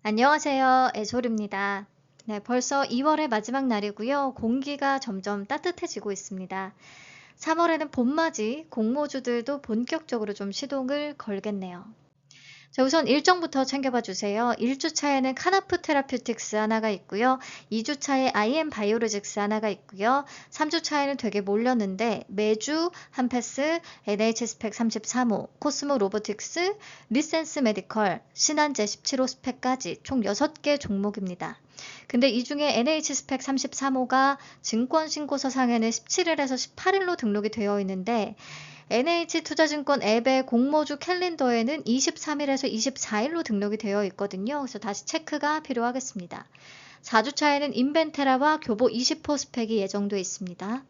안녕하세요. 애솔입니다. 네, 벌써 2월의 마지막 날이고요. 공기가 점점 따뜻해지고 있습니다. 3월에는 봄맞이 공모주들도 본격적으로 좀 시동을 걸겠네요. 자, 우선 일정부터 챙겨봐 주세요. 1주차에는 카나프 테라퓨틱스 하나가 있고요. 2주차에 IM 바이오로직스 하나가 있고요. 3주차에는 되게 몰렸는데 매주 한패스, NH 스펙 33호, 코스모 로보틱스, 리센스 메디컬, 신한제 17호 스펙까지 총 6개 종목입니다. 근데 이 중에 NH 스펙 33호가 증권신고서상에는 17일에서 18일로 등록이 되어 있는데 NH투자증권 앱의 공모주 캘린더에는 23일에서 24일로 등록이 되어 있거든요. 그래서 다시 체크가 필요하겠습니다. 4주차에는 인벤테라와 교보 20호 스펙이 예정되어 있습니다.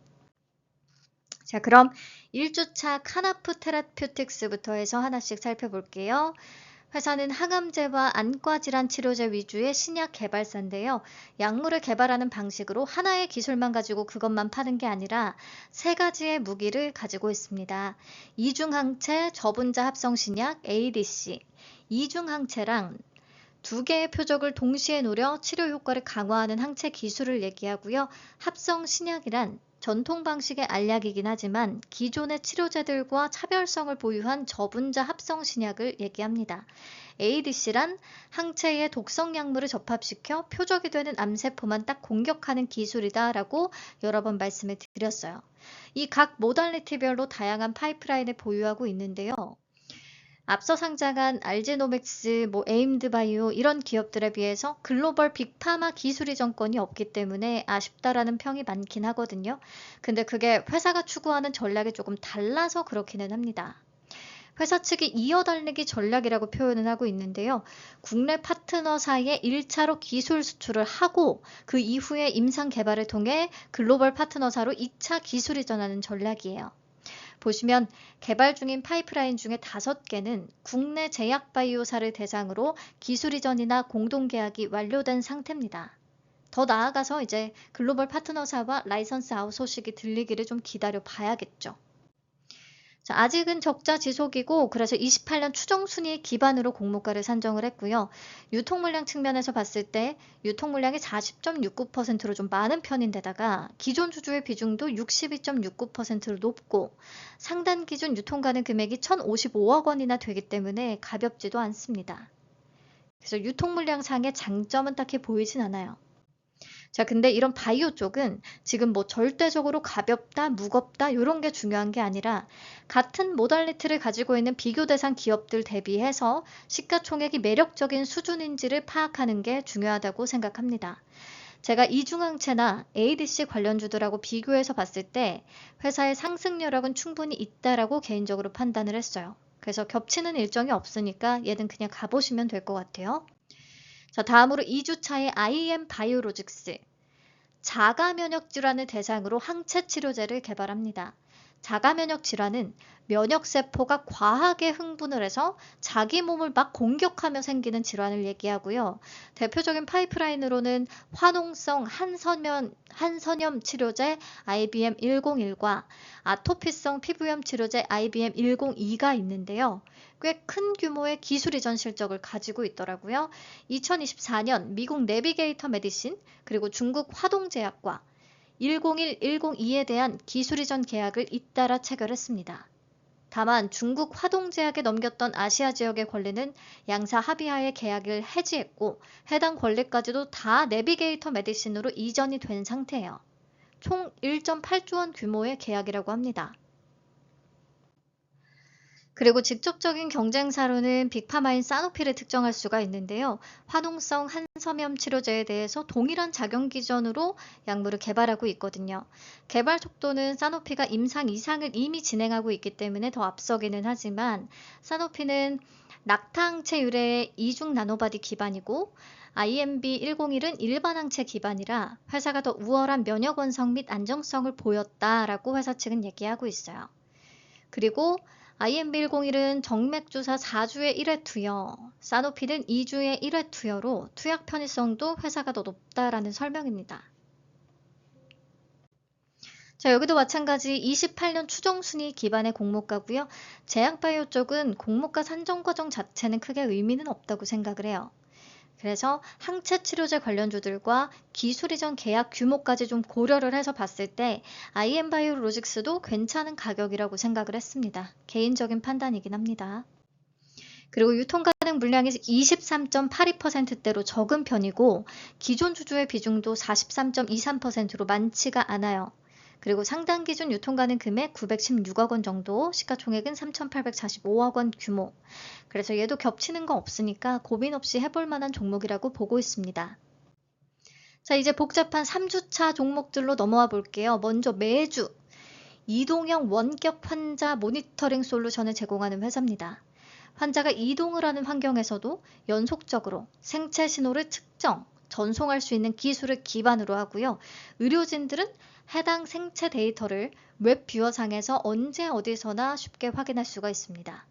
자, 그럼 1주차 카나프 테라퓨틱스부터 해서 하나씩 살펴볼게요. 회사는 항암제와 안과질환 치료제 위주의 신약 개발사인데요. 약물을 개발하는 방식으로 하나의 기술만 가지고 그것만 파는 게 아니라 3가지의 무기를 가지고 있습니다. 이중항체 저분자 합성신약 ADC, 이중항체랑 2개의 표적을 동시에 노려 치료 효과를 강화하는 항체 기술을 얘기하고요. 합성신약이란 전통 방식의 알약이긴 하지만 기존의 치료제들과 차별성을 보유한 저분자 합성신약을 얘기합니다. ADC란 항체에 독성 약물을 접합시켜 표적이 되는 암세포만 딱 공격하는 기술이다라고 여러 번 말씀을 드렸어요. 이 각 모달리티별로 다양한 파이프라인을 보유하고 있는데요. 앞서 상장한 알제노맥스, 에임드바이오 이런 기업들에 비해서 글로벌 빅파마 기술 이전권이 없기 때문에 아쉽다라는 평이 많긴 하거든요. 근데 그게 회사가 추구하는 전략이 조금 달라서 그렇기는 합니다. 회사 측이 이어달리기 전략이라고 표현을 하고 있는데요. 국내 파트너 사이에 1차로 기술 수출을 하고 그 이후에 임상 개발을 통해 글로벌 파트너사로 2차 기술 이전하는 전략이에요. 보시면 개발 중인 파이프라인 중에 5개는 국내 제약바이오사를 대상으로 기술 이전이나 공동계약이 완료된 상태입니다. 더 나아가서 이제 글로벌 파트너사와 라이선스 아웃 소식이 들리기를 좀 기다려 봐야겠죠. 자, 아직은 적자 지속이고 그래서 28년 추정 순위 기반으로 공모가를 산정을 했고요. 유통물량 측면에서 봤을 때 유통물량이 40.69%로 좀 많은 편인데다가 기존 주주의 비중도 62.69%로 높고 상단 기준 유통 가능 금액이 1,055억 원이나 되기 때문에 가볍지도 않습니다. 그래서 유통물량 상의 장점은 딱히 보이진 않아요. 자, 근데 이런 바이오 쪽은 지금 절대적으로 가볍다, 무겁다 이런 게 중요한 게 아니라 같은 모달리티를 가지고 있는 비교 대상 기업들 대비해서 시가총액이 매력적인 수준인지를 파악하는 게 중요하다고 생각합니다. 제가 이중항체나 ADC 관련주들하고 비교해서 봤을 때 회사의 상승 여력은 충분히 있다라고 개인적으로 판단을 했어요. 그래서 겹치는 일정이 없으니까 얘는 그냥 가보시면 될 것 같아요. 자, 다음으로 2주차의 IM 바이오로직스. 자가면역 질환을 대상으로 항체 치료제를 개발합니다. 자가면역 질환은 면역세포가 과하게 흥분을 해서 자기 몸을 막 공격하며 생기는 질환을 얘기하고요. 대표적인 파이프라인으로는 화농성 한선염 치료제 IBM101과 아토피성 피부염 치료제 IBM102가 있는데요. 꽤 큰 규모의 기술 이전 실적을 가지고 있더라고요. 2024년 미국 내비게이터 메디신 그리고 중국 화동제약과 101, 102에 대한 기술 이전 계약을 잇따라 체결했습니다. 다만 중국 화동제약에 넘겼던 아시아 지역의 권리는 양사 합의하에 계약을 해지했고 해당 권리까지도 다 내비게이터 메디신으로 이전이 된 상태예요. 총 1.8조 원 규모의 계약이라고 합니다. 그리고 직접적인 경쟁사로는 빅파마인 사노피를 특정할 수가 있는데요. 화농성 한섬염 치료제에 대해서 동일한 작용 기전으로 약물을 개발하고 있거든요. 개발 속도는 사노피가 임상 이상을 이미 진행하고 있기 때문에 더 앞서기는 하지만 사노피는 낙타항체 유래의 이중 나노바디 기반이고 IMB101은 일반 항체 기반이라 회사가 더 우월한 면역 원성 및 안정성을 보였다라고 회사 측은 얘기하고 있어요. 그리고 IMB101은 정맥주사 4주의 1회 투여, 사노피는 2주의 1회 투여로 투약 편의성도 회사가 더 높다라는 설명입니다. 자, 여기도 마찬가지 28년 추정 순위 기반의 공모가고요. 제약바이오 쪽은 공모가 산정 과정 자체는 크게 의미는 없다고 생각을 해요. 그래서 항체 치료제 관련주들과 기술 이전 계약 규모까지 좀 고려를 해서 봤을 때 IM바이오로직스도 괜찮은 가격이라고 생각을 했습니다. 개인적인 판단이긴 합니다. 그리고 유통 가능 물량이 23.82%대로 적은 편이고 기존 주주의 비중도 43.23%로 많지가 않아요. 그리고 상당 기준 유통 가능 금액 916억 원 정도, 시가총액은 3,845억 원 규모. 그래서 얘도 겹치는 거 없으니까 고민 없이 해볼 만한 종목이라고 보고 있습니다. 자, 이제 복잡한 3주차 종목들로 넘어와 볼게요. 먼저 매주 이동형 원격 환자 모니터링 솔루션을 제공하는 회사입니다. 환자가 이동을 하는 환경에서도 연속적으로 생체 신호를 측정, 전송할 수 있는 기술을 기반으로 하고요. 의료진들은 해당 생체 데이터를 웹 뷰어상에서 언제 어디서나 쉽게 확인할 수가 있습니다.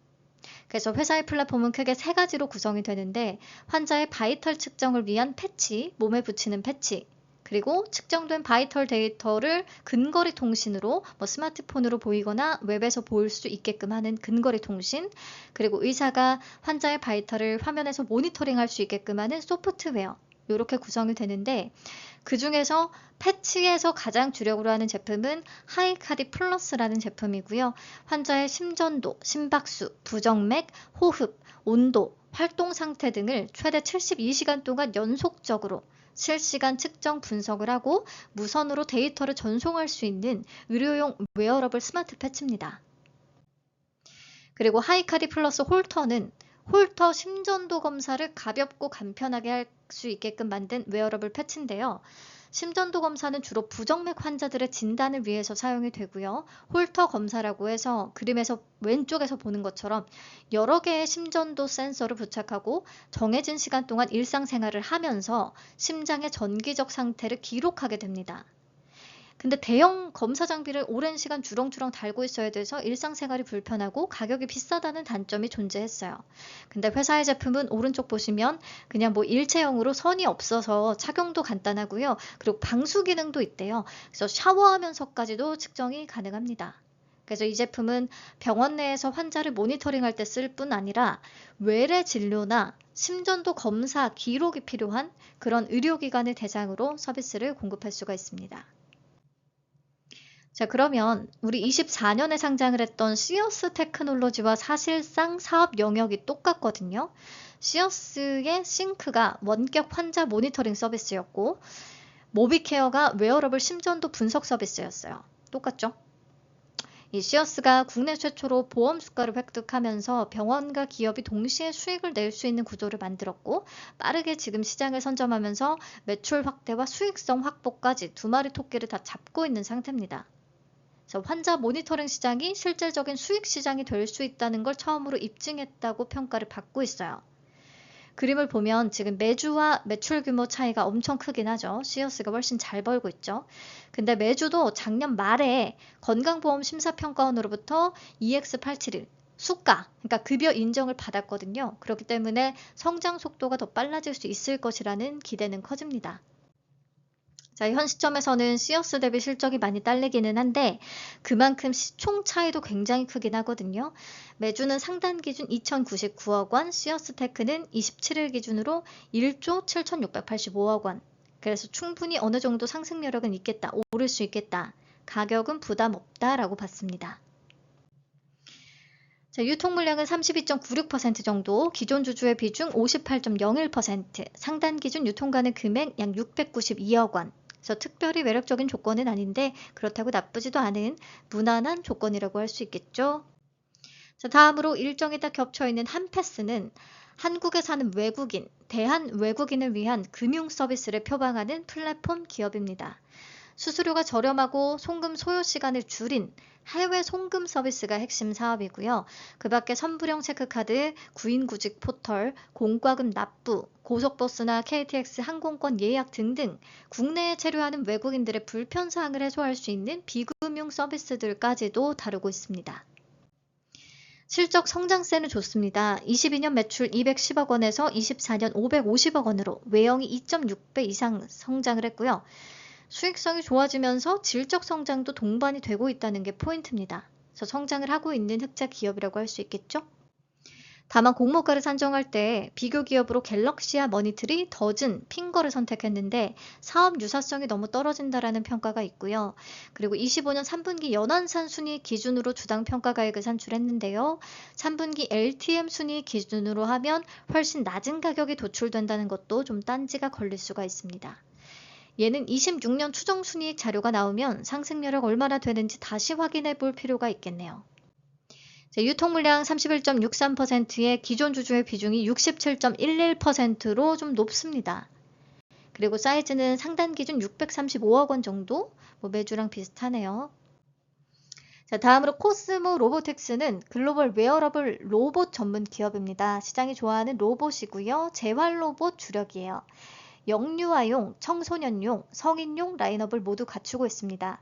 그래서 회사의 플랫폼은 크게 세 가지로 구성이 되는데 환자의 바이털 측정을 위한 패치, 몸에 붙이는 패치, 그리고 측정된 바이털 데이터를 근거리 통신으로 스마트폰으로 보이거나 웹에서 볼 수 있게끔 하는 근거리 통신, 그리고 의사가 환자의 바이털을 화면에서 모니터링할 수 있게끔 하는 소프트웨어, 이렇게 구성이 되는데 그 중에서 패치에서 가장 주력으로 하는 제품은 하이카디 플러스라는 제품이고요. 환자의 심전도, 심박수, 부정맥, 호흡, 온도, 활동 상태 등을 최대 72시간 동안 연속적으로 실시간 측정 분석을 하고 무선으로 데이터를 전송할 수 있는 의료용 웨어러블 스마트 패치입니다. 그리고 하이카디 플러스 홀터는 홀터 심전도 검사를 가볍고 간편하게 할 수 있게끔 만든 웨어러블 패치인데요. 심전도 검사는 주로 부정맥 환자들의 진단을 위해서 사용이 되고요. 홀터 검사라고 해서 그림에서 왼쪽에서 보는 것처럼 여러 개의 심전도 센서를 부착하고 정해진 시간 동안 일상생활을 하면서 심장의 전기적 상태를 기록하게 됩니다. 근데 대형 검사 장비를 오랜 시간 주렁주렁 달고 있어야 돼서 일상생활이 불편하고 가격이 비싸다는 단점이 존재했어요. 근데 회사의 제품은 오른쪽 보시면 그냥 일체형으로 선이 없어서 착용도 간단하고요. 그리고 방수 기능도 있대요. 그래서 샤워하면서까지도 측정이 가능합니다. 그래서 이 제품은 병원 내에서 환자를 모니터링할 때 쓸 뿐 아니라 외래 진료나 심전도 검사 기록이 필요한 그런 의료기관을 대상으로 서비스를 공급할 수가 있습니다. 자, 그러면 우리 24년에 상장을 했던 시어스 테크놀로지와 사실상 사업 영역이 똑같거든요. 시어스의 싱크가 원격 환자 모니터링 서비스였고 모비케어가 웨어러블 심전도 분석 서비스였어요. 똑같죠? 이 시어스가 국내 최초로 보험 수가를 획득하면서 병원과 기업이 동시에 수익을 낼 수 있는 구조를 만들었고 빠르게 지금 시장을 선점하면서 매출 확대와 수익성 확보까지 두 마리 토끼를 다 잡고 있는 상태입니다. 환자 모니터링 시장이 실질적인 수익 시장이 될 수 있다는 걸 처음으로 입증했다고 평가를 받고 있어요. 그림을 보면 지금 매주와 매출 규모 차이가 엄청 크긴 하죠. 시어스가 훨씬 잘 벌고 있죠. 근데 매주도 작년 말에 건강보험 심사평가원으로부터 EX871 수가, 그러니까 급여 인정을 받았거든요. 그렇기 때문에 성장 속도가 더 빨라질 수 있을 것이라는 기대는 커집니다. 자, 현 시점에서는 시어스 대비 실적이 많이 딸리기는 한데 그만큼 시총 차이도 굉장히 크긴 하거든요. 매주는 상단 기준 2,099억 원, 시어스 테크는 27일 기준으로 1조 7,685억 원. 그래서 충분히 어느 정도 상승 여력은 있겠다, 오를 수 있겠다. 가격은 부담 없다라고 봤습니다. 자, 유통 물량은 32.96% 정도, 기존 주주의 비중 58.01%, 상단 기준 유통 가능 금액 약 692억 원. 그래서 특별히 매력적인 조건은 아닌데 그렇다고 나쁘지도 않은 무난한 조건이라고 할 수 있겠죠. 자, 다음으로 일정이 딱 겹쳐있는 한패스는 한국에 사는 외국인, 대한 외국인을 위한 금융 서비스를 표방하는 플랫폼 기업입니다. 수수료가 저렴하고 송금 소요 시간을 줄인 해외 송금 서비스가 핵심 사업이고요. 그 밖에 선불형 체크카드, 구인구직 포털, 공과금 납부, 고속버스나 KTX 항공권 예약 등등 국내에 체류하는 외국인들의 불편사항을 해소할 수 있는 비금융 서비스들까지도 다루고 있습니다. 실적 성장세는 좋습니다. 22년 매출 210억 원에서 24년 550억 원으로 외형이 2.6배 이상 성장을 했고요. 수익성이 좋아지면서 질적 성장도 동반이 되고 있다는 게 포인트입니다. 그래서 성장을 하고 있는 흑자 기업이라고 할 수 있겠죠. 다만 공모가를 산정할 때 비교 기업으로 갤럭시와 머니트리, 더즌, 핑거를 선택했는데 사업 유사성이 너무 떨어진다라는 평가가 있고요. 그리고 25년 3분기 연환산 순이익 기준으로 주당 평가가액을 산출했는데요. 3분기 LTM 순이익 기준으로 하면 훨씬 낮은 가격이 도출된다는 것도 좀 딴지가 걸릴 수가 있습니다. 얘는 26년 추정 순이익 자료가 나오면 상승 여력 얼마나 되는지 다시 확인해 볼 필요가 있겠네요. 유통 물량 31.63%의 기존 주주의 비중이 67.11%로 좀 높습니다. 그리고 사이즈는 상단 기준 635억 원 정도, 매주랑 비슷하네요. 자, 다음으로 코스모 로보틱스는 글로벌 웨어러블 로봇 전문 기업입니다. 시장이 좋아하는 로봇이고요. 재활 로봇 주력이에요. 영유아용, 청소년용, 성인용 라인업을 모두 갖추고 있습니다.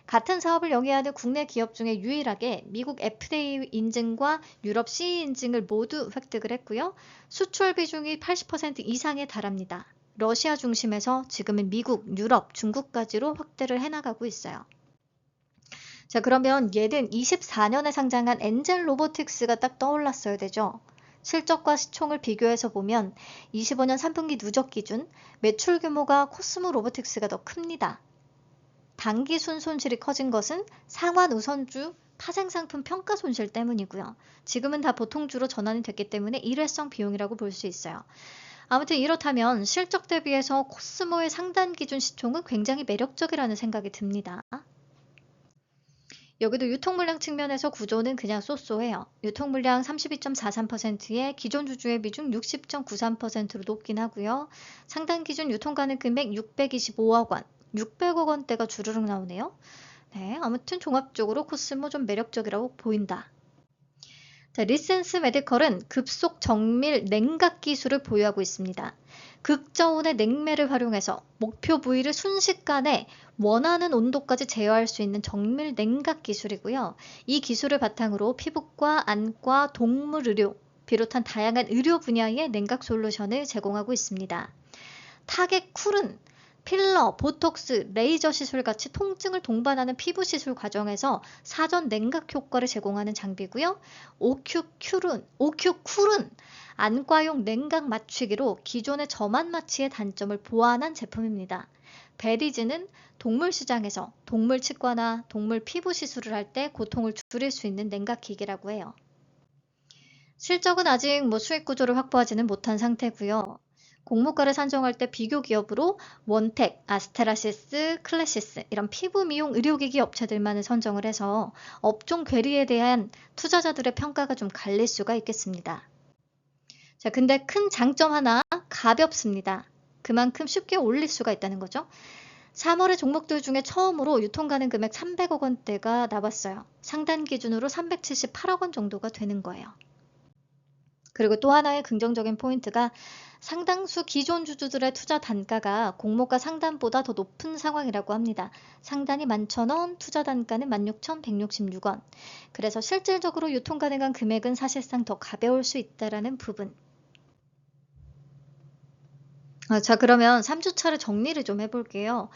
같은 사업을 영위하는 국내 기업 중에 유일하게 미국 FDA 인증과 유럽 CE 인증을 모두 획득을 했고요. 수출 비중이 80% 이상에 달합니다. 러시아 중심에서 지금은 미국, 유럽, 중국까지로 확대를 해나가고 있어요. 자, 그러면 얘는 24년에 상장한 엔젤 로보틱스가 딱 떠올랐어야 되죠. 실적과 시총을 비교해서 보면 25년 3분기 누적 기준 매출 규모가 코스모 로보틱스가 더 큽니다. 당기순 손실이 커진 것은 상환 우선주 파생상품 평가 손실 때문이고요. 지금은 다 보통주로 전환이 됐기 때문에 일회성 비용이라고 볼 수 있어요. 아무튼 이렇다면 실적 대비해서 코스모의 상단 기준 시총은 굉장히 매력적이라는 생각이 듭니다. 여기도 유통물량 측면에서 구조는 그냥 쏘쏘해요. 유통물량 32.43%에 기존 주주의 비중 60.93%로 높긴 하고요. 상단 기준 유통가능 금액 625억 원, 600억 원대가 주르륵 나오네요. 네, 아무튼 종합적으로 코스모 좀 매력적이라고 보인다. 자, 리센스 메디컬은 급속 정밀 냉각 기술을 보유하고 있습니다. 극저온의 냉매를 활용해서 목표 부위를 순식간에 원하는 온도까지 제어할 수 있는 정밀 냉각 기술이고요. 이 기술을 바탕으로 피부과, 안과, 동물 의료 비롯한 다양한 의료 분야의 냉각 솔루션을 제공하고 있습니다. 타겟 쿨은 필러, 보톡스, 레이저 시술 같이 통증을 동반하는 피부 시술 과정에서 사전 냉각 효과를 제공하는 장비고요. 오큐쿨은 안과용 냉각 맞추기로 기존의 저만 마취의 단점을 보완한 제품입니다. 베리즈는 동물 시장에서 동물 치과나 동물 피부 시술을 할 때 고통을 줄일 수 있는 냉각 기기라고 해요. 실적은 아직 수익 구조를 확보하지는 못한 상태고요. 공모가를 산정할 때 비교 기업으로 원텍, 아스테라시스, 클래시스 이런 피부 미용 의료기기 업체들만을 선정을 해서 업종 괴리에 대한 투자자들의 평가가 좀 갈릴 수가 있겠습니다. 자, 근데 큰 장점 하나, 가볍습니다. 그만큼 쉽게 올릴 수가 있다는 거죠. 3월의 종목들 중에 처음으로 유통 가능 금액 300억 원대가 나왔어요. 상단 기준으로 378억 원 정도가 되는 거예요. 그리고 또 하나의 긍정적인 포인트가 상당수 기존 주주들의 투자 단가가 공모가 상단보다 더 높은 상황이라고 합니다. 상단이 11,000원, 투자 단가는 16,166원. 그래서 실질적으로 유통 가능한 금액은 사실상 더 가벼울 수 있다는 부분. 자, 그러면 3주차를 정리를 좀 해볼게요.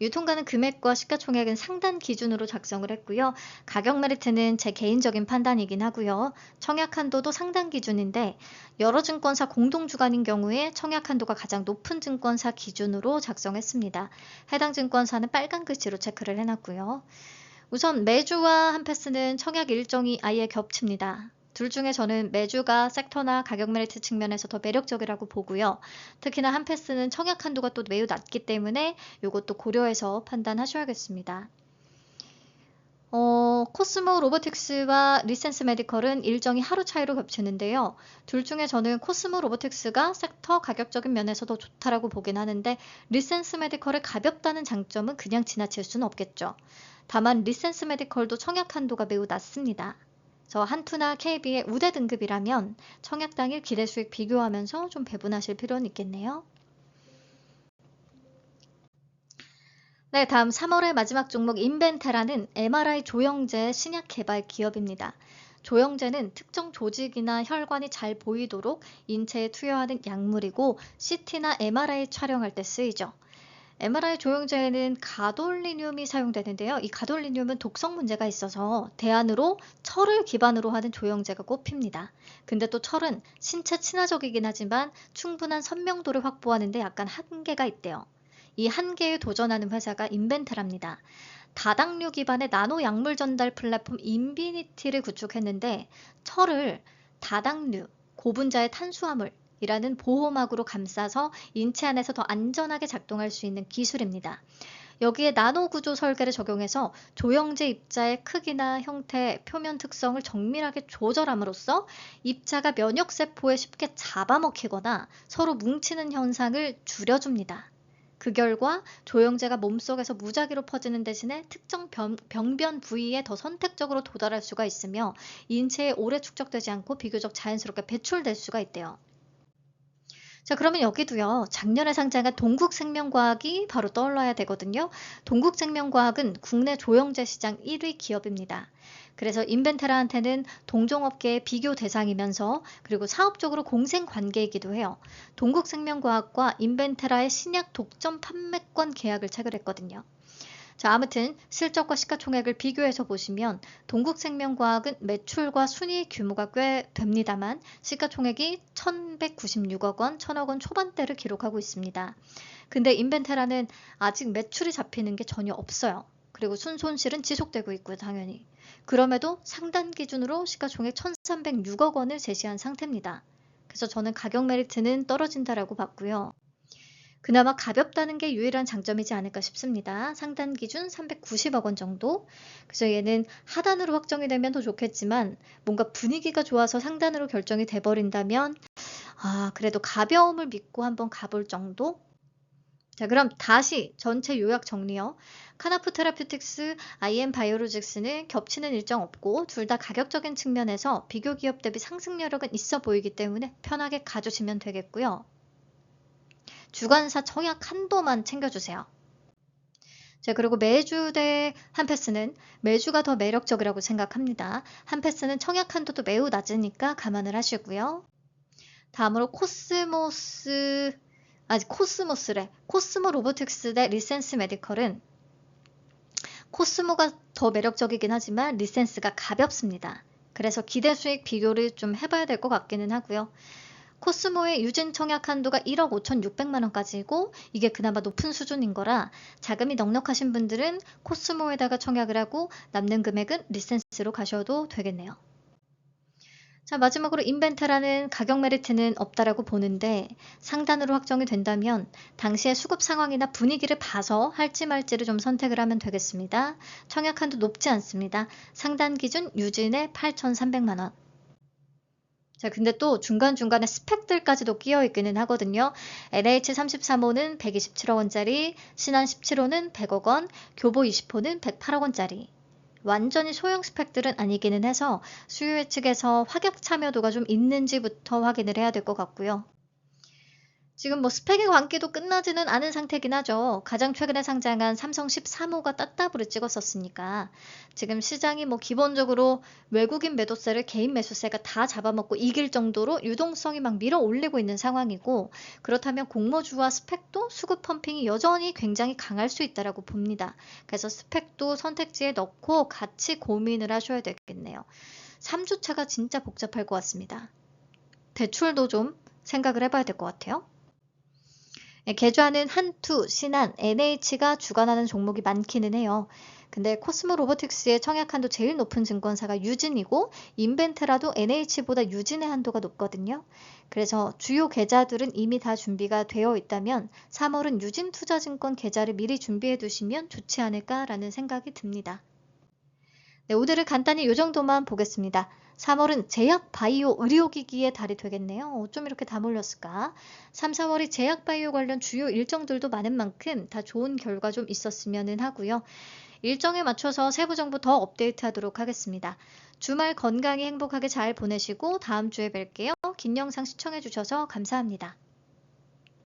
유통가능 금액과 시가총액은 상단 기준으로 작성을 했고요. 가격 메리트는 제 개인적인 판단이긴 하고요. 청약 한도도 상단 기준인데 여러 증권사 공동주관인 경우에 청약 한도가 가장 높은 증권사 기준으로 작성했습니다. 해당 증권사는 빨간 글씨로 체크를 해놨고요. 우선 매주와 한패스는 청약 일정이 아예 겹칩니다. 둘 중에 저는 매주가 섹터나 가격 메리트 측면에서 더 매력적이라고 보고요. 특히나 한패스는 청약 한도가 또 매우 낮기 때문에 이것도 고려해서 판단하셔야겠습니다. 코스모 로보틱스와 리센스 메디컬은 일정이 하루 차이로 겹치는데요. 둘 중에 저는 코스모 로보틱스가 섹터 가격적인 면에서 더 좋다라고 보긴 하는데 리센스 메디컬의 가볍다는 장점은 그냥 지나칠 수는 없겠죠. 다만 리센스 메디컬도 청약 한도가 매우 낮습니다. 저 한투나 KB의 우대 등급이라면 청약 당일 기대 수익 비교하면서 좀 배분하실 필요는 있겠네요. 네, 다음 3월의 마지막 종목 인벤테라는 MRI 조영제 신약 개발 기업입니다. 조영제는 특정 조직이나 혈관이 잘 보이도록 인체에 투여하는 약물이고 CT나 MRI 촬영할 때 쓰이죠. MRI 조영제에는 가돌리늄이 사용되는데요. 이 가돌리늄은 독성 문제가 있어서 대안으로 철을 기반으로 하는 조영제가 꼽힙니다. 근데 또 철은 신체 친화적이긴 하지만 충분한 선명도를 확보하는 데 약간 한계가 있대요. 이 한계에 도전하는 회사가 인벤테라입니다. 다당류 기반의 나노 약물 전달 플랫폼 인비니티를 구축했는데 철을 다당류, 고분자의 탄수화물이라는 보호막으로 감싸서 인체 안에서 더 안전하게 작동할 수 있는 기술입니다. 여기에 나노 구조 설계를 적용해서 조영제 입자의 크기나 형태, 표면 특성을 정밀하게 조절함으로써 입자가 면역세포에 쉽게 잡아먹히거나 서로 뭉치는 현상을 줄여줍니다. 그 결과 조영제가 몸속에서 무작위로 퍼지는 대신에 특정 병변 부위에 더 선택적으로 도달할 수가 있으며 인체에 오래 축적되지 않고 비교적 자연스럽게 배출될 수가 있대요. 자, 그러면 여기도요, 작년에 상장한 동국생명과학이 바로 떠올라야 되거든요. 동국생명과학은 국내 조영제 시장 1위 기업입니다. 그래서 인벤테라한테는 동종업계의 비교 대상이면서 그리고 사업적으로 공생 관계이기도 해요. 동국생명과학과 인벤테라의 신약 독점 판매권 계약을 체결했거든요. 자, 아무튼 실적과 시가총액을 비교해서 보시면 동국생명과학은 매출과 순이익 규모가 꽤 됩니다만 시가총액이 1,196억 원, 1,000억 원 초반대를 기록하고 있습니다. 근데 인벤테라는 아직 매출이 잡히는 게 전혀 없어요. 그리고 순손실은 지속되고 있고요, 당연히. 그럼에도 상단 기준으로 시가총액 1,306억 원을 제시한 상태입니다. 그래서 저는 가격 메리트는 떨어진다라고 봤고요. 그나마 가볍다는 게 유일한 장점이지 않을까 싶습니다. 상단 기준 390억 원 정도. 그래서 얘는 하단으로 확정이 되면 더 좋겠지만 뭔가 분위기가 좋아서 상단으로 결정이 돼버린다면 그래도 가벼움을 믿고 한번 가볼 정도? 자, 그럼 다시 전체 요약 정리요. 카나프 테라퓨틱스, IM 바이오로직스는 겹치는 일정 없고 둘 다 가격적인 측면에서 비교 기업 대비 상승 여력은 있어 보이기 때문에 편하게 가주시면 되겠고요. 주관사 청약 한도만 챙겨주세요. 자, 그리고 매주 대 한패스는 매주가 더 매력적이라고 생각합니다. 한패스는 청약 한도도 매우 낮으니까 감안을 하시고요. 다음으로 코스모 로보틱스 대 리센스 메디컬은 코스모가 더 매력적이긴 하지만 리센스가 가볍습니다. 그래서 기대 수익 비교를 좀 해봐야 될 것 같기는 하고요. 코스모의 유진 청약 한도가 1억 5,600만 원까지고 이게 그나마 높은 수준인 거라 자금이 넉넉하신 분들은 코스모에다가 청약을 하고 남는 금액은 리센스로 가셔도 되겠네요. 자, 마지막으로 인벤테라는 가격 메리트는 없다라고 보는데 상단으로 확정이 된다면 당시의 수급 상황이나 분위기를 봐서 할지 말지를 좀 선택을 하면 되겠습니다. 청약 한도 높지 않습니다. 상단 기준 유진의 8,300만 원. 자, 근데 또 중간중간에 스펙들까지도 끼어 있기는 하거든요. NH33호는 127억 원짜리, 신한 17호는 100억 원, 교보 20호는 108억 원짜리. 완전히 소형 스펙들은 아니기는 해서 수요 예측에서 화격 참여도가 좀 있는지부터 확인을 해야 될 것 같고요. 지금 뭐 스펙의 광기도 끝나지는 않은 상태긴 하죠. 가장 최근에 상장한 삼성 13호가 따따블을 찍었었으니까 지금 시장이 뭐 기본적으로 외국인 매도세를 개인 매수세가 다 잡아먹고 이길 정도로 유동성이 막 밀어 올리고 있는 상황이고 그렇다면 공모주와 스펙도 수급 펌핑이 여전히 굉장히 강할 수 있다라고 봅니다. 그래서 스펙도 선택지에 넣고 같이 고민을 하셔야 되겠네요. 3주차가 진짜 복잡할 것 같습니다. 대출도 좀 생각을 해봐야 될 것 같아요. 계좌는 한투, 신한, NH가 주관하는 종목이 많기는 해요. 근데 코스모 로보틱스의 청약 한도 제일 높은 증권사가 유진이고 인벤테라도 NH보다 유진의 한도가 높거든요. 그래서 주요 계좌들은 이미 다 준비가 되어 있다면 3월은 유진투자증권 계좌를 미리 준비해 두시면 좋지 않을까라는 생각이 듭니다. 네, 오늘은 간단히 이 정도만 보겠습니다. 3월은 제약 바이오 의료기기의 달이 되겠네요. 어쩜 이렇게 다 몰렸을까? 3, 4월이 제약 바이오 관련 주요 일정들도 많은 만큼 다 좋은 결과 좀 있었으면 하고요. 일정에 맞춰서 세부 정보 더 업데이트하도록 하겠습니다. 주말 건강히 행복하게 잘 보내시고 다음 주에 뵐게요. 긴 영상 시청해주셔서 감사합니다.